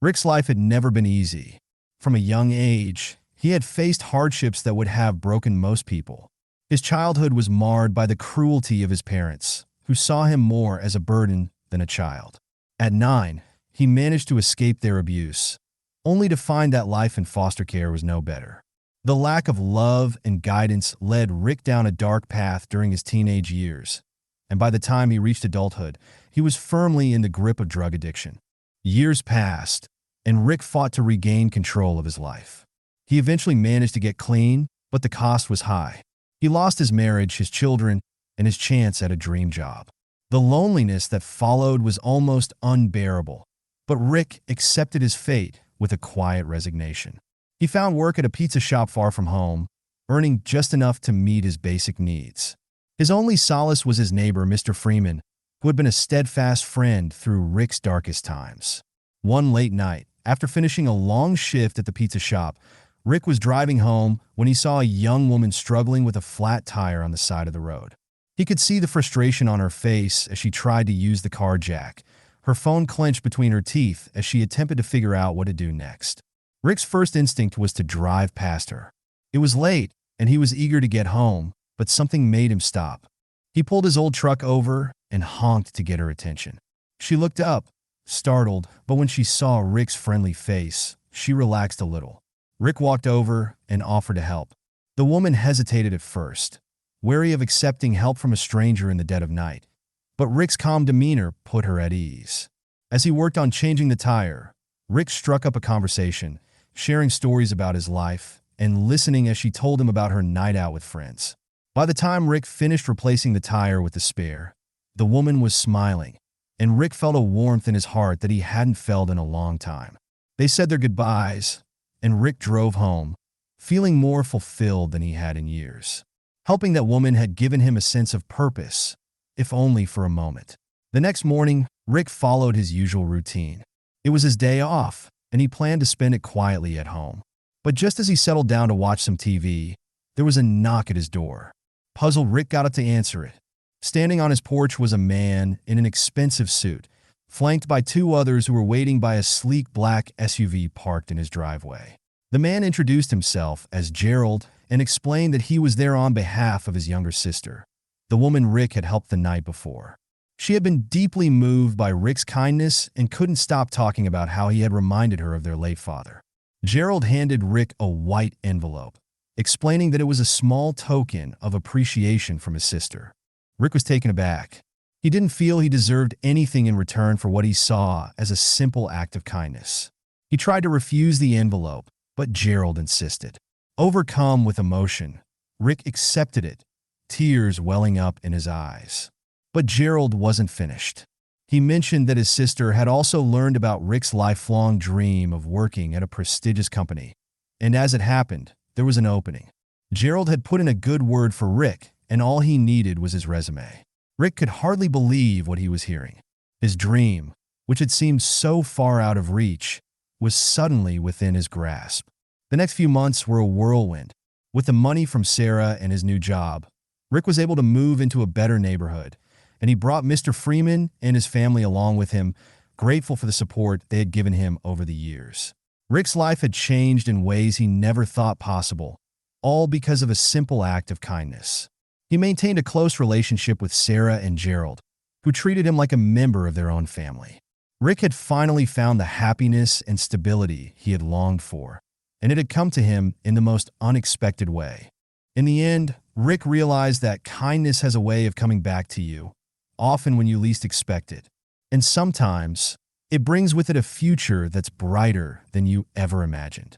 Rick's life had never been easy. From a young age, he had faced hardships that would have broken most people. His childhood was marred by the cruelty of his parents, who saw him more as a burden than a child. At 9, he managed to escape their abuse, only to find that life in foster care was no better. The lack of love and guidance led Rick down a dark path during his teenage years, and by the time he reached adulthood, he was firmly in the grip of drug addiction. Years passed, and Rick fought to regain control of his life. He eventually managed to get clean, but the cost was high. He lost his marriage, his children, and his chance at a dream job. The loneliness that followed was almost unbearable, but Rick accepted his fate with a quiet resignation. He found work at a pizza shop far from home, earning just enough to meet his basic needs. His only solace was his neighbor, Mr. Freeman, who had been a steadfast friend through Rick's darkest times. One late night, after finishing a long shift at the pizza shop, Rick was driving home when he saw a young woman struggling with a flat tire on the side of the road. He could see the frustration on her face as she tried to use the car jack. Her phone clenched between her teeth as she attempted to figure out what to do next. Rick's first instinct was to drive past her. It was late, and he was eager to get home, but something made him stop. He pulled his old truck over and honked to get her attention. She looked up, startled, but when she saw Rick's friendly face, she relaxed a little. Rick walked over and offered to help. The woman hesitated at first, wary of accepting help from a stranger in the dead of night. But Rick's calm demeanor put her at ease. As he worked on changing the tire, Rick struck up a conversation, sharing stories about his life and listening as she told him about her night out with friends. By the time Rick finished replacing the tire with the spare, the woman was smiling, and Rick felt a warmth in his heart that he hadn't felt in a long time. They said their goodbyes, and Rick drove home, feeling more fulfilled than he had in years. Helping that woman had given him a sense of purpose, if only for a moment. The next morning, Rick followed his usual routine. It was his day off, and he planned to spend it quietly at home. But just as he settled down to watch some TV, there was a knock at his door. Puzzled, Rick got up to answer it. Standing on his porch was a man in an expensive suit, flanked by 2 others who were waiting by a sleek black SUV parked in his driveway. The man introduced himself as Gerald and explained that he was there on behalf of his younger sister, the woman Rick had helped the night before. She had been deeply moved by Rick's kindness and couldn't stop talking about how he had reminded her of their late father. Gerald handed Rick a white envelope, explaining that it was a small token of appreciation from his sister. Rick was taken aback. He didn't feel he deserved anything in return for what he saw as a simple act of kindness. He tried to refuse the envelope, but Gerald insisted. Overcome with emotion, Rick accepted it, tears welling up in his eyes. But Gerald wasn't finished. He mentioned that his sister had also learned about Rick's lifelong dream of working at a prestigious company. And as it happened, there was an opening. Gerald had put in a good word for Rick, and all he needed was his resume. Rick could hardly believe what he was hearing. His dream, which had seemed so far out of reach, was suddenly within his grasp. The next few months were a whirlwind. With the money from Sarah and his new job, Rick was able to move into a better neighborhood, and he brought Mr. Freeman and his family along with him, grateful for the support they had given him over the years. Rick's life had changed in ways he never thought possible, all because of a simple act of kindness. He maintained a close relationship with Sarah and Gerald, who treated him like a member of their own family. Rick had finally found the happiness and stability he had longed for, and it had come to him in the most unexpected way. In the end, Rick realized that kindness has a way of coming back to you, often when you least expect it. And sometimes, it brings with it a future that's brighter than you ever imagined.